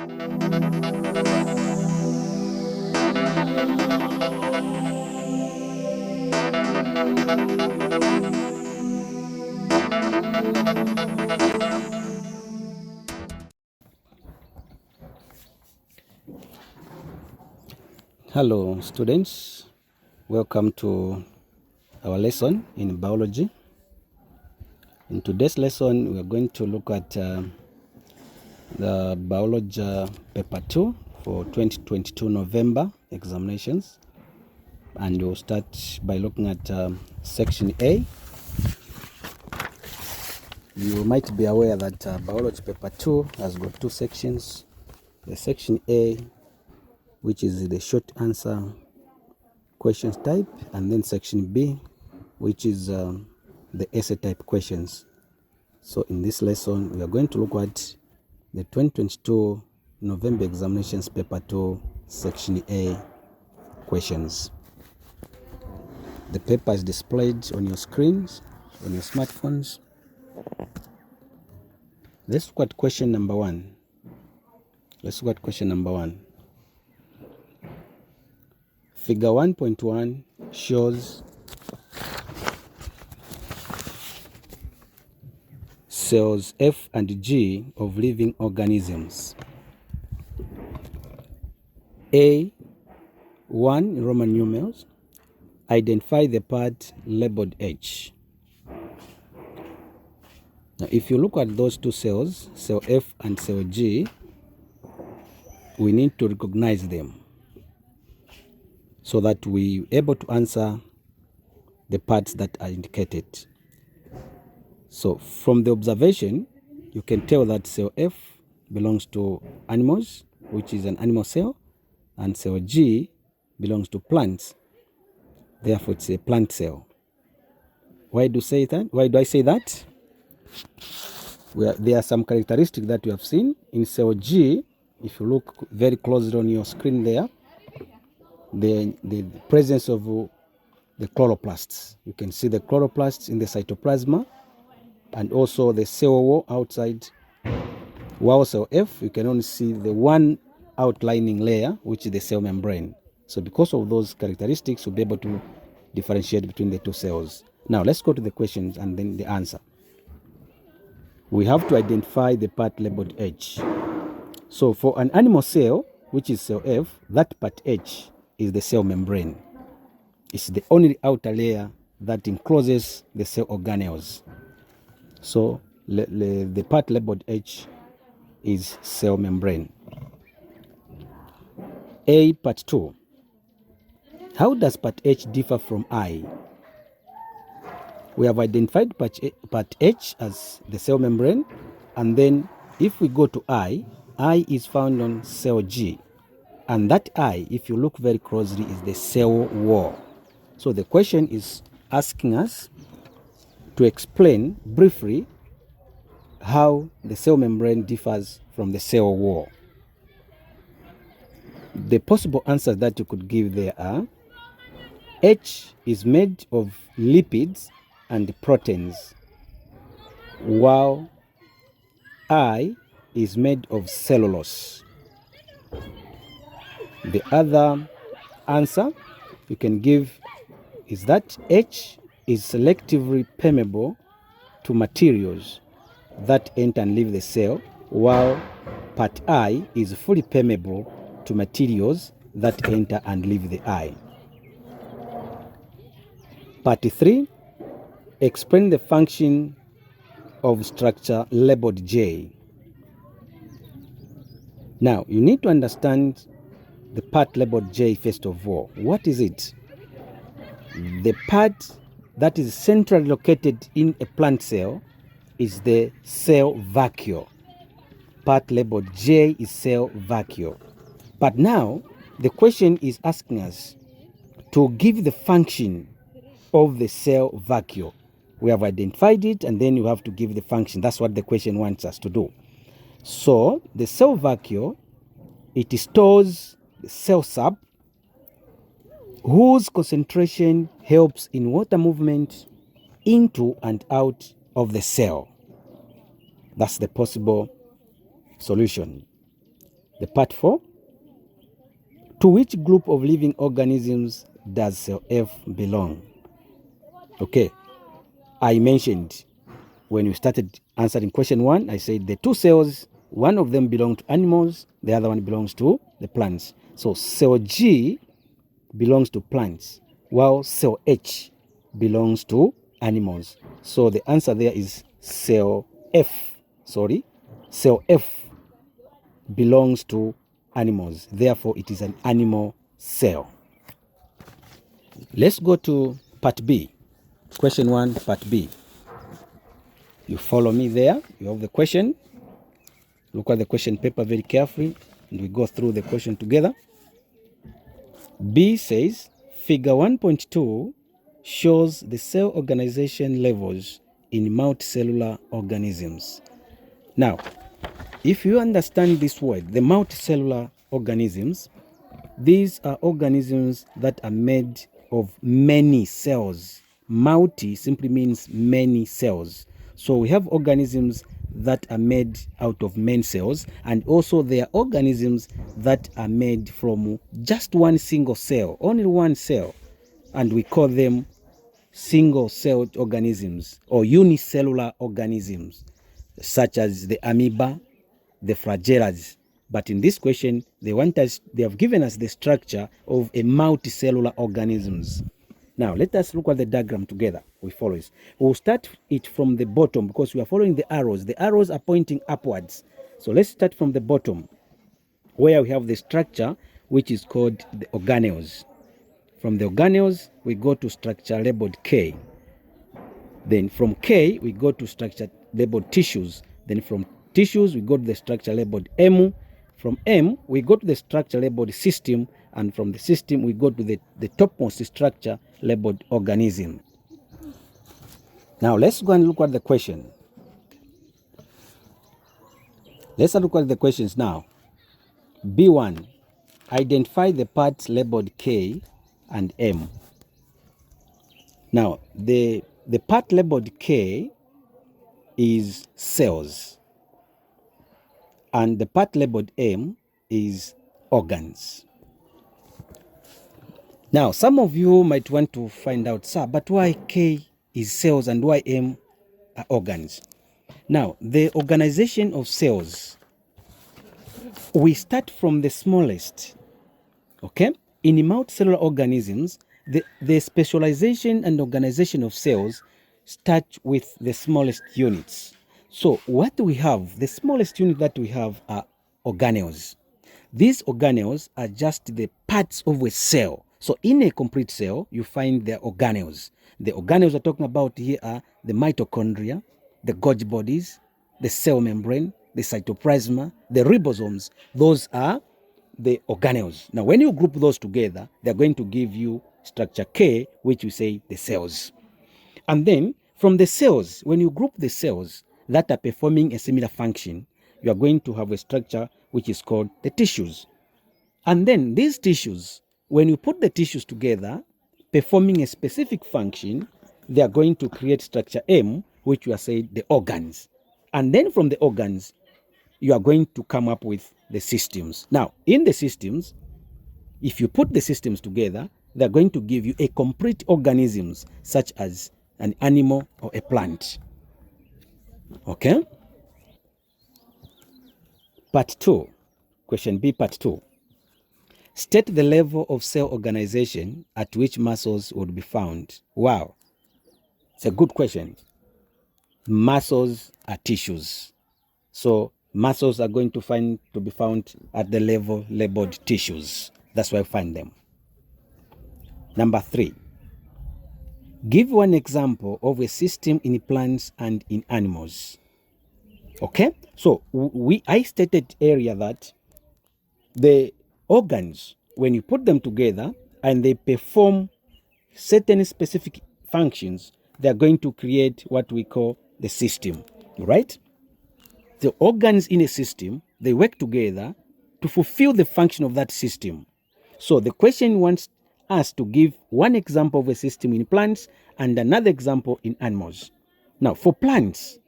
Hello students, welcome to our lesson in biology. In today's lesson we are going to look at the biology paper 2 for 2022 November examinations, and we'll start by looking at section A. You might be aware that biology paper 2 has got two sections. The section A, which is the short answer questions type, and then section B, which is the essay type questions. So in this lesson we are going to look at the 2022 November examinations paper 2 section A questions. The paper is displayed on your screens, on your smartphones. Let's look at question number 1. Figure 1.1 shows cells F and G of living organisms. A, 1 Roman numerals. Identify the part labeled H. Now, if you look at those two cells, cell F and cell G, we need to recognize them so that we're able to answer the parts that are indicated. So from the observation, you can tell that cell F belongs to animals, which is an animal cell, and cell G belongs to plants. Therefore, it's a plant cell. Why do I say that? There are some characteristics that we have seen in cell G. If you look very closely on your screen there, the presence of the chloroplasts. You can see the chloroplasts in the cytoplasma and also the cell wall outside. While cell F, you can only see the one outlining layer, which is the cell membrane. So because of those characteristics, we'll be able to differentiate between the two cells. Now let's go to the questions and then the answer. We have to identify the part labeled H. So for an animal cell, which is cell F, that part H is the cell membrane. It's the only outer layer that encloses the cell organelles. So the part labeled H is cell membrane. A, part 2. How does part H differ from I? We have identified part H as the cell membrane, and then if we go to I is found on cell G. And that I, if you look very closely, is the cell wall. So the question is asking us to explain briefly how the cell membrane differs from the cell wall. The possible answers that you could give there are: H is made of lipids and proteins, while I is made of cellulose. The other answer you can give is that H is selectively permeable to materials that enter and leave the cell, while part I is fully permeable to materials that enter and leave the eye. Part 3, explain the function of structure labeled J. Now, you need to understand the part labeled J first of all. What is it? The part that is centrally located in a plant cell is the cell vacuole. Part labeled J is cell vacuole. But now, the question is asking us to give the function of the cell vacuole. We have identified it, and then you have to give the function. That's what the question wants us to do. So, the cell vacuole, it stores the cell sap, whose concentration helps in water movement into and out of the cell. That's the possible solution. The part 4. To which group of living organisms does cell F belong? Okay, I mentioned when we started answering question 1, I said the two cells, one of them belongs to animals, the other one belongs to the plants. So cell G belongs to plants, while cell H belongs to animals. So the answer there is cell F. Cell F belongs to animals. Therefore, it is an animal cell. Let's go to part B. Question 1, part B. You follow me there. You have the question. Look at the question paper very carefully, and we go through the question together. B says, figure 1.2 shows the cell organization levels in multicellular organisms. Now, if you understand this word, the multicellular organisms, these are organisms that are made of many cells. Multi simply means many cells. So we have organisms that are made out of many cells, and also there are organisms that are made from just one single cell, only one cell, and we call them single-celled organisms or unicellular organisms, such as the amoeba, the flagellas. But in this question, they have given us the structure of a multicellular organisms. Now, let us look at the diagram together. We follow it. We'll start it from the bottom because we are following the arrows. The arrows are pointing upwards. So let's start from the bottom, where we have the structure, which is called the organelles. From the organelles, we go to structure labeled K. Then from K, we go to structure labeled tissues. Then from tissues, we go to the structure labeled M. From M, we go to the structure labeled system. And from the system, we go to the topmost structure labeled organism. Now, let's go and look at the question. Let's look at the questions now. B1, identify the parts labeled K and M. Now, the part labeled K is cells, and the part labeled M is organs. Now, some of you might want to find out, sir, but why K is cells and why M are organs? Now, the organization of cells, we start from the smallest, okay? In multicellular organisms, the specialization and organization of cells start with the smallest units. So what we have, the smallest unit that we have are organelles. These organelles are just the parts of a cell. So in a complete cell, you find the organelles. The organelles we're talking about here are the mitochondria, the Golgi bodies, the cell membrane, the cytoplasma, the ribosomes. Those are the organelles. Now, when you group those together, they're going to give you structure K, which we say the cells. And then from the cells, when you group the cells that are performing a similar function, you are going to have a structure which is called the tissues. And then these tissues, when you put the tissues together, performing a specific function, they are going to create structure M, which we are saying the organs. And then from the organs, you are going to come up with the systems. Now, in the systems, if you put the systems together, they're going to give you a complete organisms, such as an animal or a plant. Okay? Part 2. Question B, part 2. State the level of cell organization at which muscles would be found. Wow. It's a good question. Muscles are tissues. So muscles are going to be found at the level labeled tissues. That's where I find them. Number 3. Give one example of a system in plants and in animals. Okay? So I stated earlier that the organs, when you put them together and they perform certain specific functions, they're going to create what we call the system, right? The organs in a system, they work together to fulfill the function of that system. So the question wants us to give one example of a system in plants and another example in animals. Now, for plants,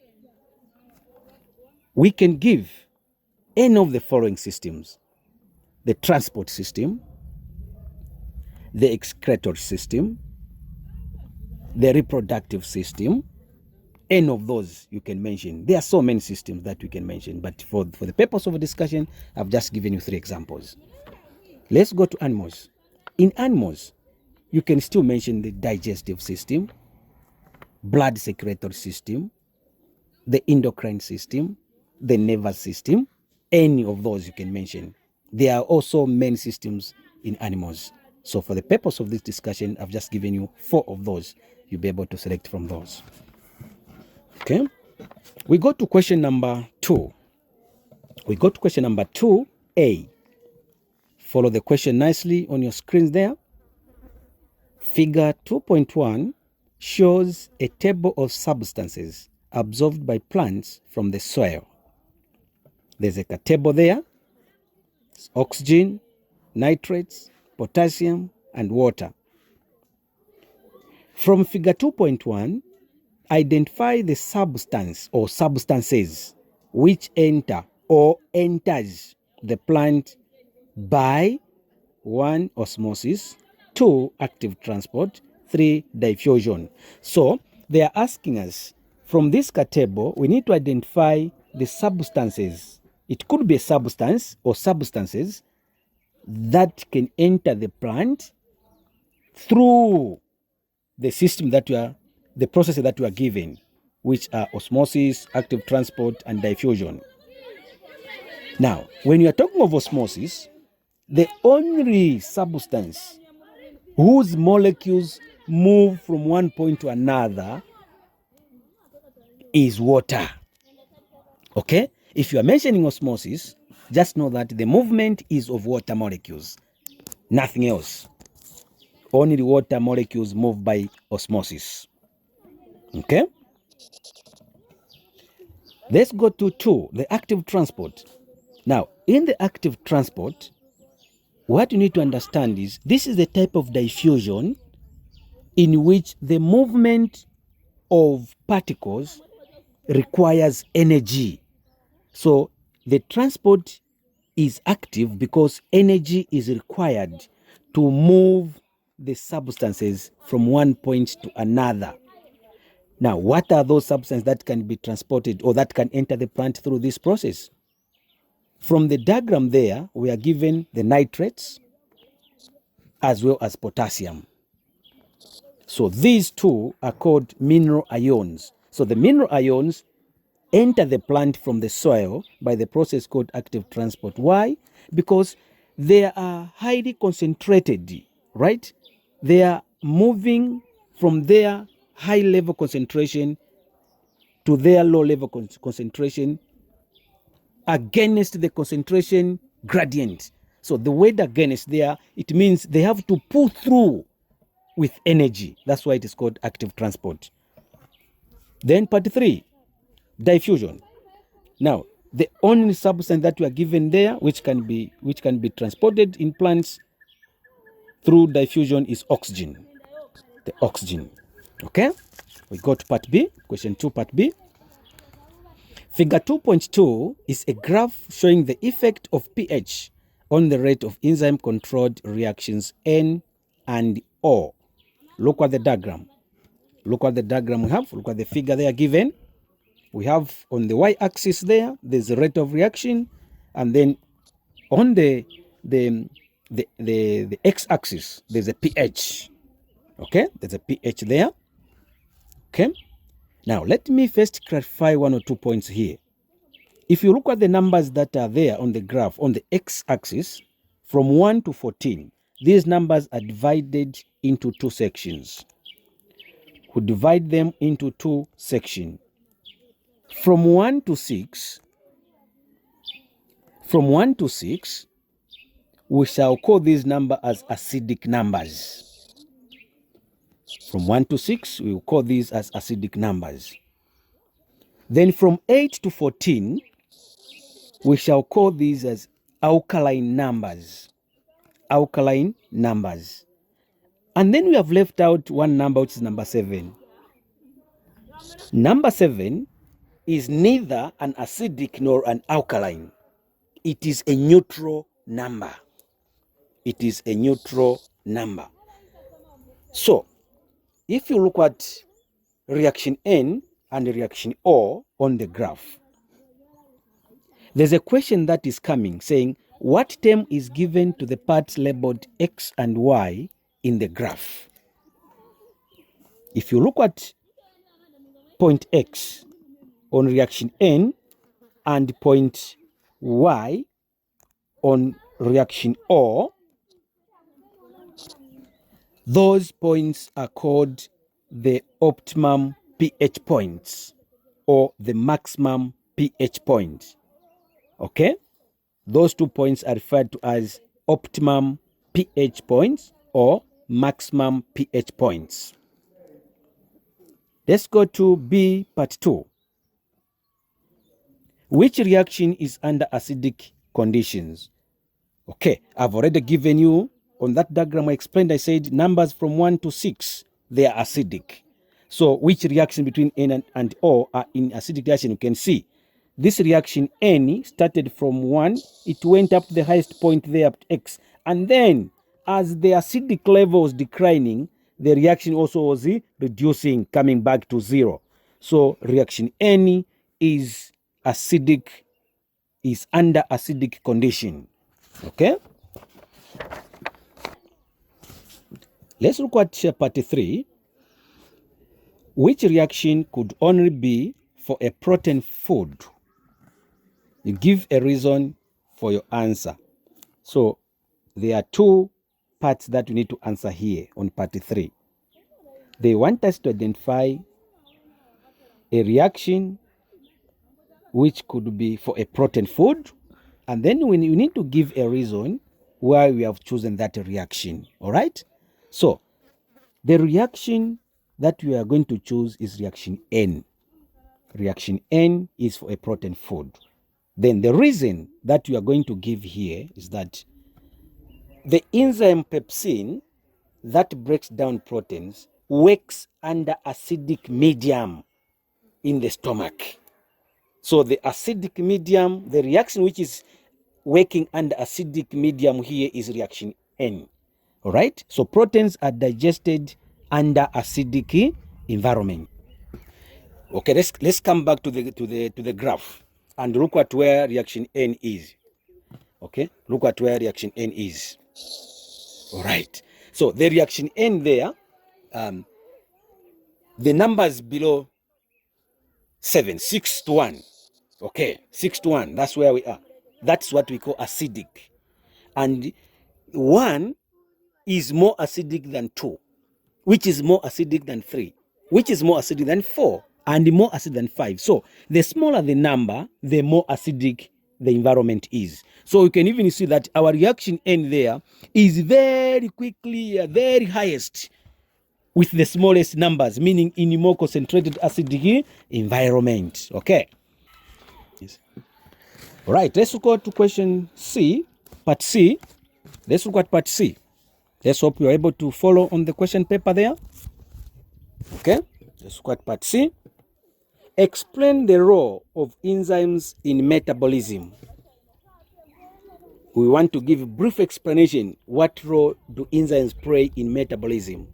we can give any of the following systems: the transport system, the excretory system, the reproductive system, any of those you can mention. There are so many systems that we can mention, but for the purpose of a discussion, I've just given you 3 examples. Let's go to animals. In animals, you can still mention the digestive system, blood circulatory system, the endocrine system, the nervous system. Any of those you can mention. There are also many systems in animals. So for the purpose of this discussion, I've just given you 4 of those. You'll be able to select from those. Okay, we go to question number 2. We go to question number 2A. Follow the question nicely on your screens there. Figure 2.1 shows a table of substances absorbed by plants from the soil. There's a table there. It's oxygen, nitrates, potassium, and water. From figure 2.1, identify the substance or substances which enter or enters the plant by 1. Osmosis, 2. Active transport, 3. Diffusion. So they are asking us, from this table, we need to identify the substances. It could be a substance or substances that can enter the plant through the system that you are, the processes that you are given, which are osmosis, active transport, and diffusion. Now, when you are talking of osmosis, the only substance whose molecules move from one point to another is water. Okay? If you are mentioning osmosis, just know that the movement is of water molecules, nothing else. Only the water molecules move by osmosis. Okay? Let's go to 2, the active transport. Now, in the active transport, what you need to understand is this is the type of diffusion in which the movement of particles requires energy. So the transport is active because energy is required to move the substances from one point to another. Now, what are those substances that can be transported or that can enter the plant through this process? From the diagram there, we are given the nitrates as well as potassium. So these 2 are called mineral ions. So the mineral ions enter the plant from the soil by the process called active transport. Why? Because they are highly concentrated, right? They are moving from their high level concentration to their low level concentration against the concentration gradient. So the word against there, it means they have to pull through with energy. That's why it is called active transport. Then part 3, diffusion. Now, the only substance that we are given there which can be transported in plants through diffusion is oxygen. The oxygen. Okay? We go to part B, question 2, part B. Figure 2.2 is a graph showing the effect of pH on the rate of enzyme-controlled reactions N and O. Look at the diagram. Look at the diagram we have. Look at the figure they are given. We have on the y-axis there's the rate of reaction, and then on the x-axis, there's a pH. Okay, there's a pH there. Okay. Now, let me first clarify 1 or 2 points here. If you look at the numbers that are there on the graph, on the x-axis, from 1 to 14, these numbers are divided into 2 sections. We divide them into 2 sections. From 1 to 6, we shall call these numbers as acidic numbers. From 1 to 6, we will call these as acidic numbers. Then from 8 to 14, we shall call these as alkaline numbers. Alkaline numbers. And then we have left out one number, which is number 7. Number 7 is neither an acidic nor an alkaline. it is a neutral number. It is a neutral number. So, if you look at reaction N and reaction O on the graph, there's a question that is coming saying, what term is given to the parts labeled X and Y in the graph? If you look at point X on reaction N and point Y on reaction O, those points are called the optimum pH points or the maximum pH point. Okay? Those 2 points are referred to as optimum pH points or maximum pH points. Let's go to B part 2. Which reaction is under acidic conditions? Okay, I've already given you on that diagram I explained, I said numbers from 1 to 6, they are acidic. So which reaction between N and O are in acidic reaction? You can see this reaction N started from 1, it went up to the highest point there at X, and then as the acidic level was declining, the reaction also was reducing, coming back to 0. So reaction N is acidic, is under acidic condition. Okay? Let's look at part 3. Which reaction could only be for a protein food? You give a reason for your answer. So there are 2 parts that you need to answer here on part 3. They want us to identify a reaction which could be for a protein food, and then when you need to give a reason why we have chosen that reaction. All right? So the reaction that we are going to choose is reaction N. Reaction N is for a protein food. Then the reason that we are going to give here is that the enzyme pepsin that breaks down proteins works under acidic medium in the stomach. So the acidic medium, the reaction which is working under acidic medium here is reaction N. All right? So proteins are digested under acidic environment. Okay, let's come back to the graph and look at where reaction N is. Okay, look at where reaction N is. All right. So the reaction N there, the numbers below 7, 6 to 1. Okay, 6 to 1. That's where we are. That's what we call acidic. And 1 is more acidic than 2, which is more acidic than 3, which is more acidic than 4, and more acidic than 5. So the smaller the number, the more acidic the environment is. So you can even see that our reaction N there is very quickly, very highest with the smallest numbers, meaning in a more concentrated acidic environment. Okay. Yes. All right, let's go to question C, part C. Let's look at part C. Let's hope you're able to follow on the question paper there. Okay, let's look at part C. Explain the role of enzymes in metabolism. We want to give a brief explanation. What role do enzymes play in metabolism?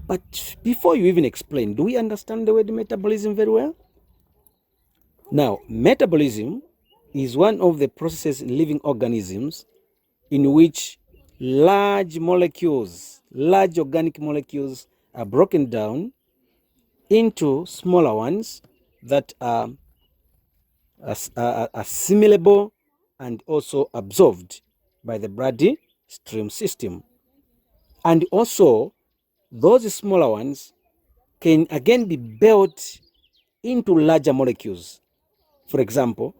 But before you even explain, do we understand the word metabolism very well? Now, metabolism is one of the processes in living organisms in which large molecules, large organic molecules are broken down into smaller ones that are assimilable and also absorbed by the blood stream system. And also, those smaller ones can again be built into larger molecules. For example,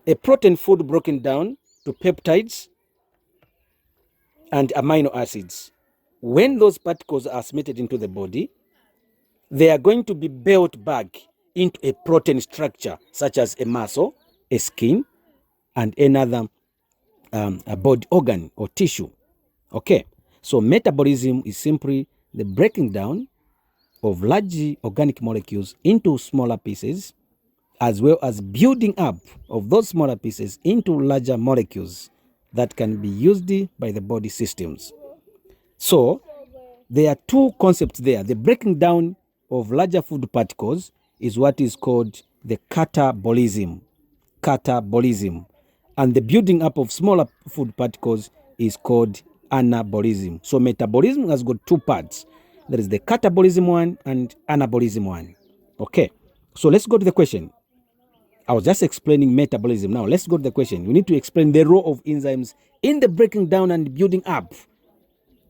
a protein food broken down to peptides and amino acids. When those particles are submitted into the body, they are going to be built back into a protein structure, such as a muscle, a skin, and another a body organ or tissue. Okay, so metabolism is simply the breaking down of large organic molecules into smaller pieces as well as building up of those smaller pieces into larger molecules that can be used by the body systems. So there are two concepts there. The breaking down of larger food particles is what is called the catabolism. Catabolism. And the building up of smaller food particles is called anabolism. So metabolism has got two parts. There is the catabolism one and anabolism one. Okay, so let's go to the question. I was just explaining metabolism. Now let's go to the question. We need to explain the role of enzymes in the breaking down and building up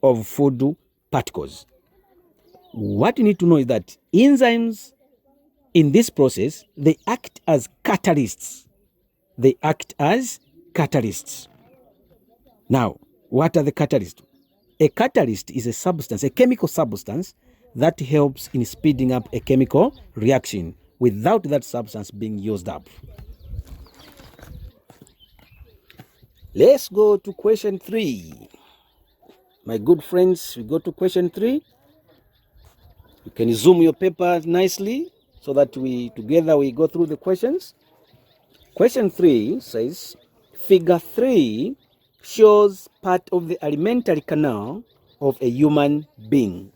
of food particles. What you need to know is that enzymes in this process, they act as catalysts. They act as catalysts. Now, what are the catalysts? A catalyst is a substance, a chemical substance that helps in speeding up a chemical reaction without that substance being used up. Let's go to question 3. My good friends, we go to question 3. You can zoom your paper nicely so that we go through the questions. Question 3 says, figure 3 shows part of the alimentary canal of a human being.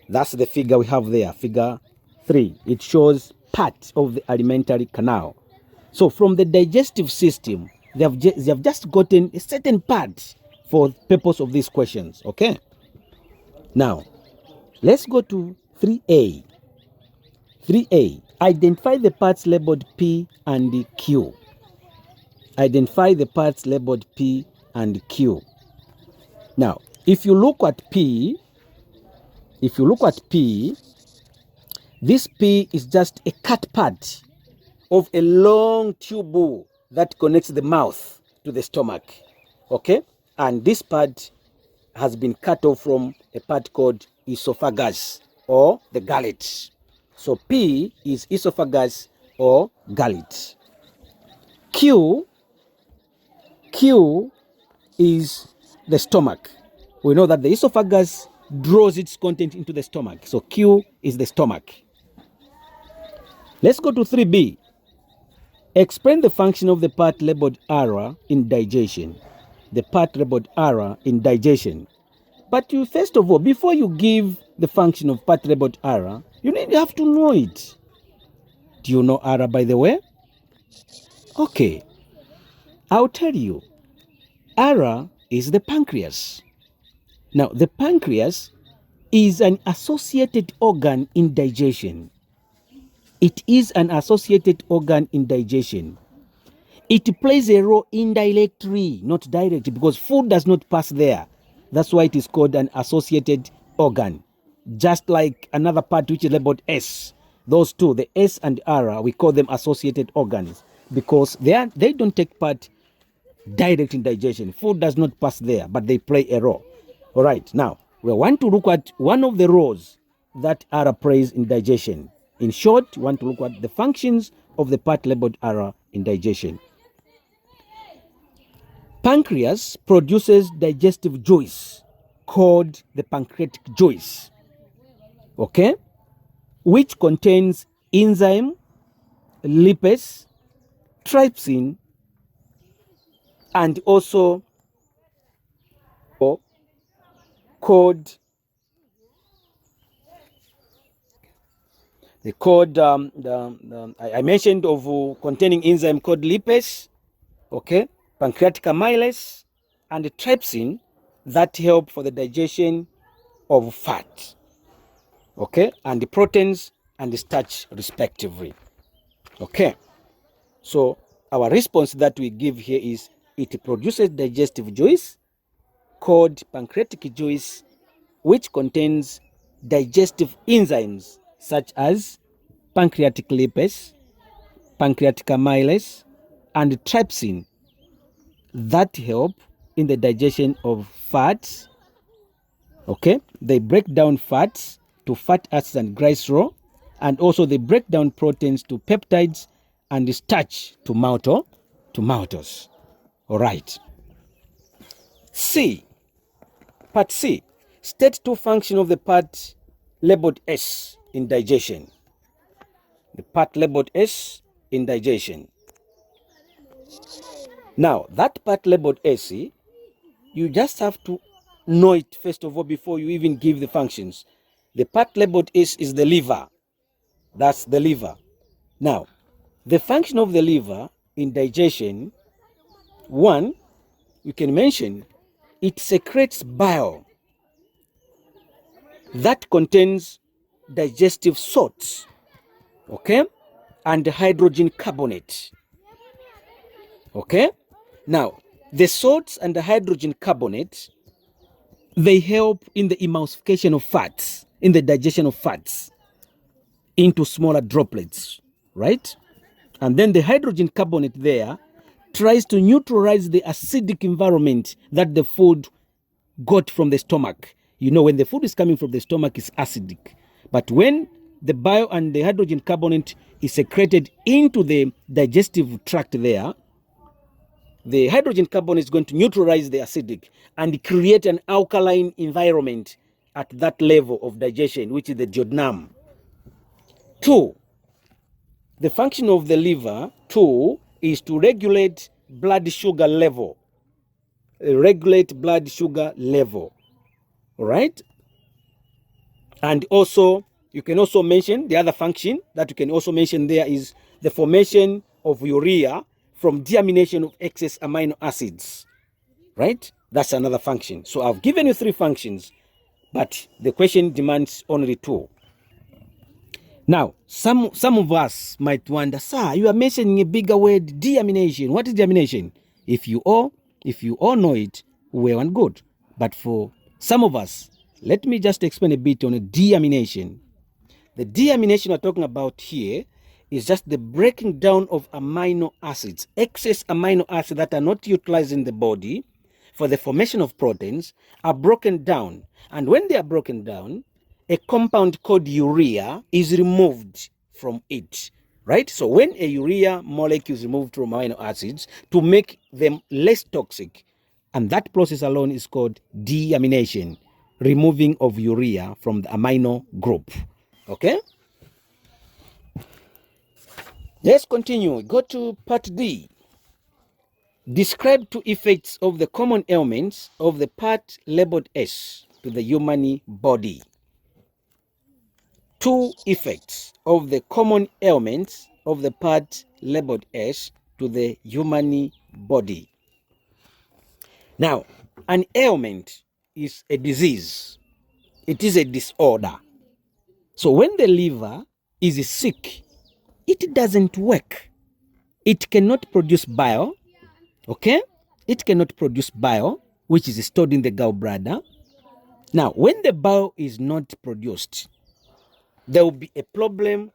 That's the figure we have there, figure 3. It shows part of the alimentary canal. So from the digestive system, they have just gotten a certain part for the purpose of these questions, okay? Now, let's go to 3A. 3A, identify the parts labeled P and Q. Identify the parts labeled P and Q. Now, if you look at P, this P is just a cut part of a long tube that connects the mouth to the stomach, okay? And this part has been cut off from a part called esophagus or the gullet. So P is esophagus or gullet. Q is the stomach. We know that the esophagus draws its content into the stomach. So Q is the stomach. Let's go to 3B. Explain the function of the part labeled R in digestion. The part labeled R in digestion. But you, first of all, before you give the function of part labeled R, you have to know it. Do you know R, by the way? Okay. I'll tell you. R is the pancreas. Now, the pancreas is an associated organ in digestion. It is an associated organ in digestion. It plays a role indirectly, not directly, because food does not pass there. That's why it is called an associated organ. Just like another part which is labeled S. Those two, the S and R, we call them associated organs because they don't take part direct in digestion. Food does not pass there, but they play a role. All right, now we want to look at one of the roles that R plays in digestion. In short, we want to look at the functions of the part labeled R in digestion. Pancreas produces digestive juice called the pancreatic juice, okay, which contains enzyme, lipase, trypsin, and also called the code I mentioned of containing enzyme called lipase, okay, pancreatic amylase, and trypsin that help for the digestion of fat, okay, and the proteins and the starch respectively. Okay, so our response that we give here is it produces digestive juice called pancreatic juice, which contains digestive enzymes such as pancreatic lipase, pancreatic amylase, and trypsin that help in the digestion of fats. Okay, they break down fats to fat acids and glycerol, and also they break down proteins to peptides and starch to maltose. All right. C. Part C. State two functions of the part labeled S in digestion. the part labeled S in digestion. Now, that part labeled S, you just have to know it first of all before you even give the functions. The part labeled S is the liver. That's the liver. Now, the function of the liver in digestion, one, you can mention it secretes bile that contains digestive salts, okay, and hydrogen carbonate. Okay, now the salts and the hydrogen carbonate, they help in the emulsification of fats, in the digestion of fats into smaller droplets, right? And then the hydrogen carbonate there tries to neutralize the acidic environment that the food got from the stomach. You know, when the food is coming from the stomach, it's acidic. But when the bile and the hydrogen carbonate is secreted into the digestive tract there, the hydrogen carbonate is going to neutralize the acidic and create an alkaline environment at that level of digestion, which is the duodenum. Two, the function of the liver, two, is to regulate blood sugar level. Regulate blood sugar level. All right? And also, you can also mention the other function that you can also mention there is the formation of urea from deamination of excess amino acids, right? That's another function. So I've given you 3 functions, but the question demands only 2. Now, some of us might wonder, sir, you are mentioning a bigger word, deamination. What is deamination? If you all know it, well and good. But for some of us, let me just explain a bit on a deamination. The deamination we're talking about here is just the breaking down of amino acids, excess amino acids that are not utilized in the body for the formation of proteins are broken down. And when they are broken down, a compound called urea is removed from it, right? So when a urea molecule is removed from amino acids to make them less toxic, and that process alone is called deamination, removing of urea from the amino group, okay? Let's continue. Go to part D. Describe 2 effects of the common ailments of the part labeled S to the human body. 2 effects of the common ailments of the part labeled S to the human body. Now, an ailment is a disease. It is a disorder. So when the liver is sick, it doesn't work. It cannot produce bile, okay? It cannot produce bile, which is stored in the gallbladder. Now, when the bile is not produced, there will be a problem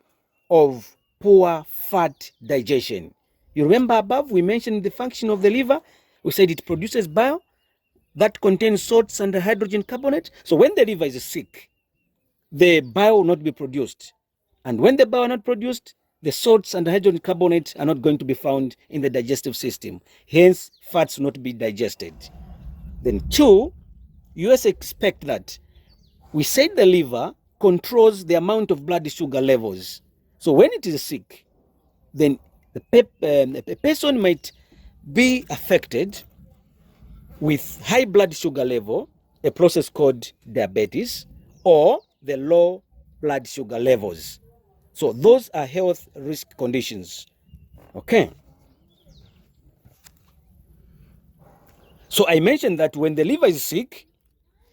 of poor fat digestion. You remember above, we mentioned the function of the liver. We said it produces bile that contains salts and hydrogen carbonate. So when the liver is sick, the bile will not be produced. And when the bile are not produced, the salts and hydrogen carbonate are not going to be found in the digestive system. Hence, fats will not be digested. Then 2, you also expect that we said the liver controls the amount of blood sugar levels. So when it is sick, then a person might be affected with high blood sugar level, a process called diabetes, or the low blood sugar levels. So those are health risk conditions. Okay. So I mentioned that when the liver is sick,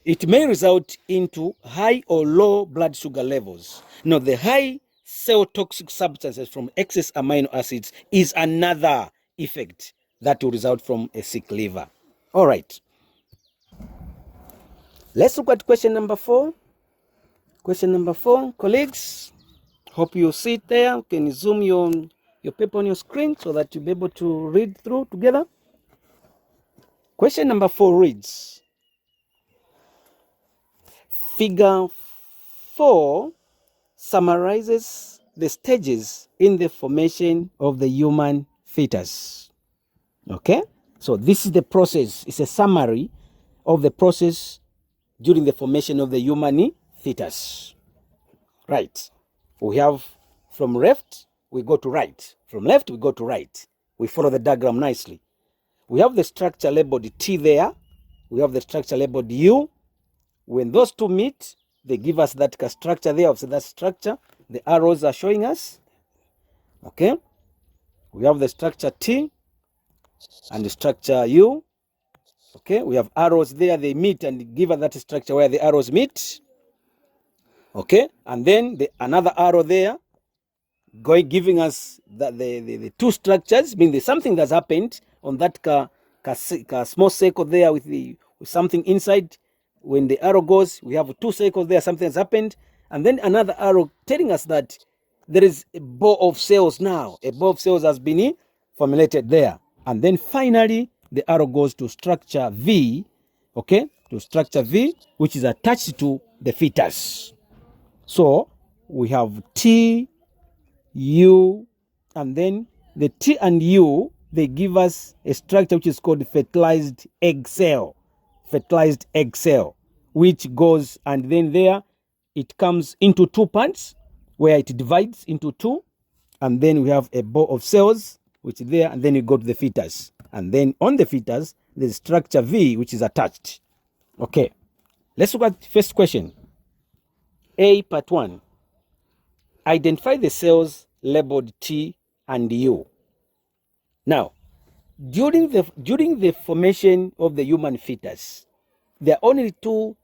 it may result into high or low blood sugar levels. Now, the high cell toxic substances from excess amino acids is another effect that will result from a sick liver. All right. Let's look at question number 4. Question number 4, colleagues. Hope you see it there. You can zoom your paper on your screen so that you'll be able to read through together. Question number 4 reads, Figure 4 summarizes the stages in the formation of the human fetus. Okay? So this is the process. It's a summary of the process during the formation of the human fetus. Right. We have From left, we go to right. From left, we go to right. We follow the diagram nicely. We have the structure labeled T there. We have the structure labeled U. When those two meet, they give us that structure there. So that structure, the arrows are showing us. Okay. We have the structure T and the structure U. Okay. We have arrows there. They meet and give us that structure where the arrows meet. Okay. And then another arrow there giving us the two structures, meaning there's something that's happened on that small circle there with something inside. When the arrow goes, we have two circles there, something has happened, and then another arrow telling us that there is a ball of cells now. A ball of cells has been formulated there. And then finally, the arrow goes to structure V, okay, to structure V, which is attached to the fetus. So we have T, U, and then the T and U, they give us a structure which is called fertilized egg cell. Fertilized egg cell, which goes, and then there it comes into two parts where it divides into two, and then we have a ball of cells which is there, and then you go to the fetus, and then on the fetus there's structure V which is attached. Okay, let's look at the first question. A, part 1. Identify the cells labeled T and U. Now, during the formation of the human fetus, there are only two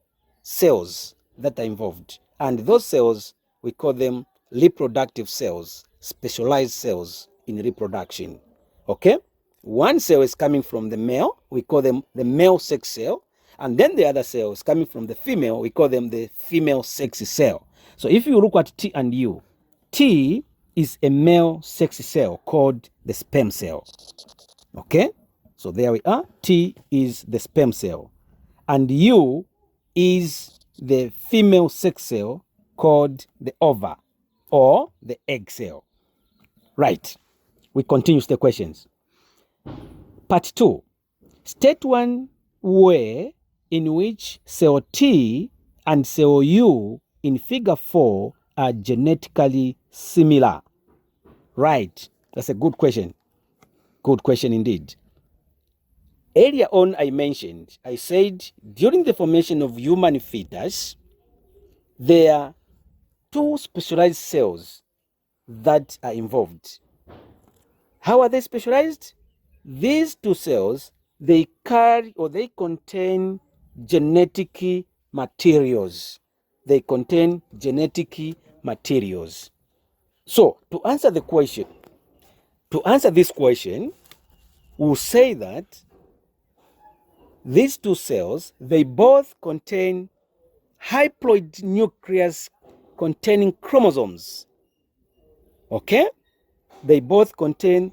cells that are involved. And those cells, we call them reproductive cells, specialized cells in reproduction. Okay? One cell is coming from the male, we call them the male sex cell. And then the other cell is coming from the female, we call them the female sex cell. So if you look at T and U, T is a male sex cell called the sperm cell. Okay, so there we are. T is the sperm cell, and U is the female sex cell called the ova or the egg cell. Right, we continue the questions. Part 2. State one way in which cell T and cell U in figure 4 are genetically similar. Right, that's a good question. Good question indeed. Earlier on I said during the formation of human fetus, there are two specialized cells that are involved. How are they specialized? These two cells, they carry or they contain genetic materials. They contain genetic materials. So to answer this question, we'll say that these two cells, they both contain haploid nucleus containing chromosomes. Okay? They both contain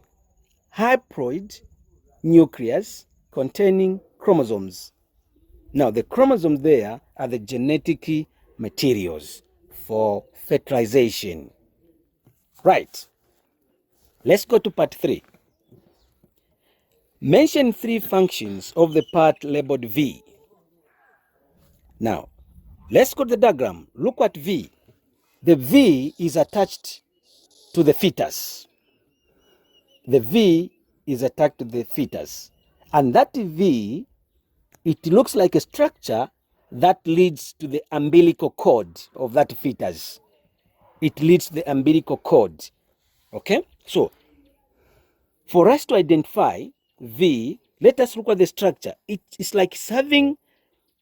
haploid nucleus containing chromosomes. Now, the chromosomes there are the genetic materials for fertilization. Right. Let's go to part 3. Mention 3 functions of the part labeled V. Now, let's go to the diagram. Look at V. The V is attached to the fetus. The V is attached to the fetus. And that V, it looks like a structure that leads to the umbilical cord of that fetus. It leads to the umbilical cord. Okay? So, for us to identify V, let us look at the structure. It's like having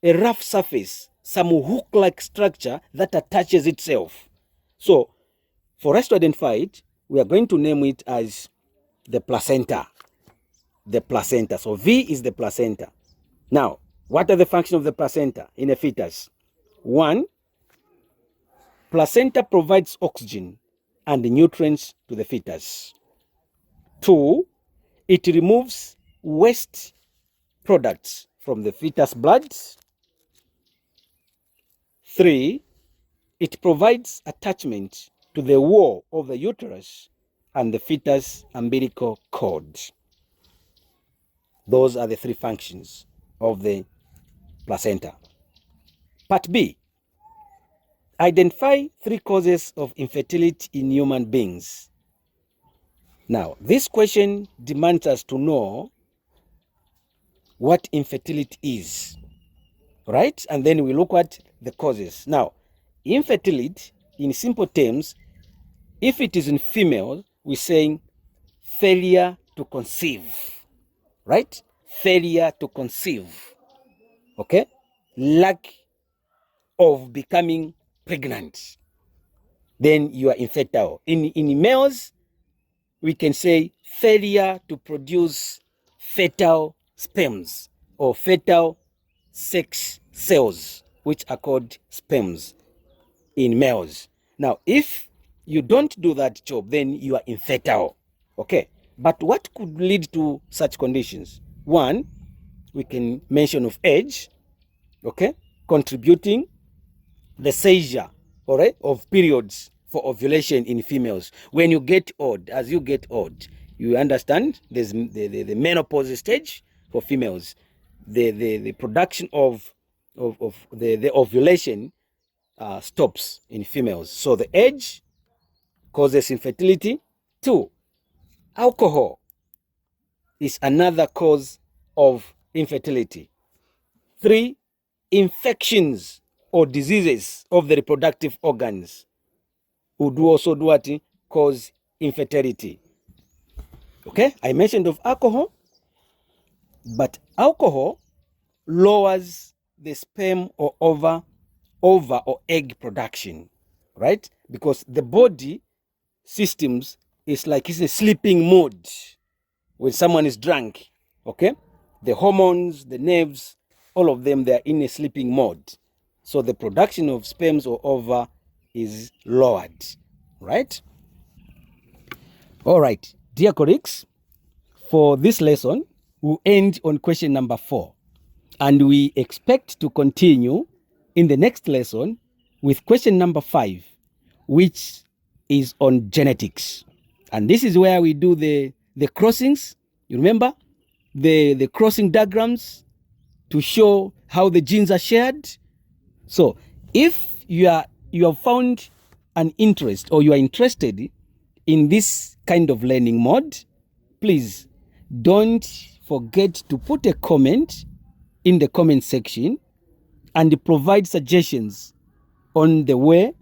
a rough surface, some hook-like structure that attaches itself. So, for us to identify it, we are going to name it as the placenta. The placenta. So, V is the placenta. Now, what are the functions of the placenta in a fetus? 1, placenta provides oxygen and nutrients to the fetus. 2, it removes waste products from the fetus blood. 3, it provides attachment to the wall of the uterus and the fetus umbilical cord. Those are the 3 functions of the placenta. Part B. Identify 3 causes of infertility in human beings. Now, this question demands us to know what infertility is, right? And then we look at the causes. Now, infertility, in simple terms, if it is in female, we're saying failure to conceive, right? Failure to conceive, okay? Lack of becoming pregnant, then you are infertile. In males, we can say failure to produce fertile sperms or fertile sex cells, which are called sperms in males. Now, if you don't do that job, then you are infertile. Okay. But what could lead to such conditions? One, we can mention of age, okay, contributing the seizure, all right, of periods for ovulation in females. When you get old, as you get old, you understand there's the menopause stage for females. The production of the ovulation stops in females. So the age causes infertility. 2, alcohol is another cause of infertility. 3, infections or diseases of the reproductive organs would also do what? Cause infertility. Okay, I mentioned of alcohol, but alcohol lowers the sperm or ova or egg production, right? Because the body systems is like it's a sleeping mode when someone is drunk, okay? The hormones, the nerves, all of them, they're in a sleeping mode. So the production of sperms or ova is lowered, right? All right, dear colleagues, for this lesson, we'll end on question number 4. And we expect to continue in the next lesson with question number 5, which is on genetics. And this is where we do the crossings. You remember the crossing diagrams to show how the genes are shared. So if you have found an interest or you are interested in this kind of learning mode, please don't forget to put a comment in the comment section and provide suggestions on the way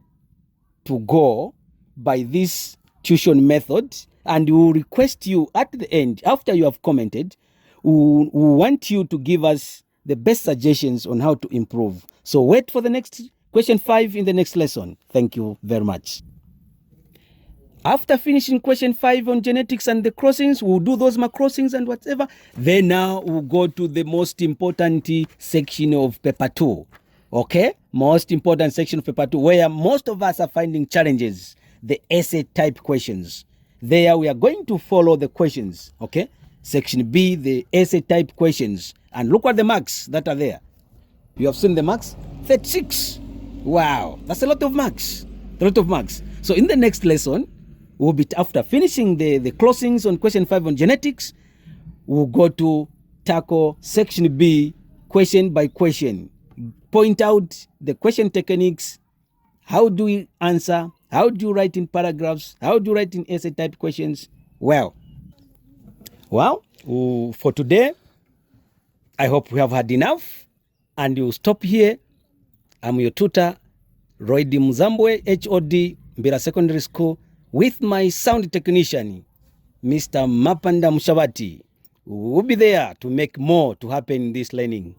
to go by this tuition method. And we will request you at the end, after you have commented, we want you to give us the best suggestions on how to improve. So wait for the next question 5 in the next lesson. Thank you very much. After finishing question 5 on genetics and the crossings, we'll do those crossings and whatever. Then now we'll go to the most important section of paper 2. Okay? Most important section of paper 2, where most of us are finding challenges. The essay type questions. There we are going to follow the questions. Okay? Section B, the essay type questions. And look at the marks that are there. You have seen the marks? 36. Wow. That's a lot of marks. A lot of marks. So in the next lesson, we'll be, after finishing the closings on question 5 on genetics, we'll go to tackle section B question by question. Point out the question techniques. How do we answer? How do you write in paragraphs? How do you write in essay type questions? Well, for today, I hope we have had enough, and we'll stop here. I'm your tutor, Roy D. Muzambwe, HOD, Mbira Secondary School, with my sound technician, Mr. Mapanda Mushabati. We'll be there to make more to happen in this learning.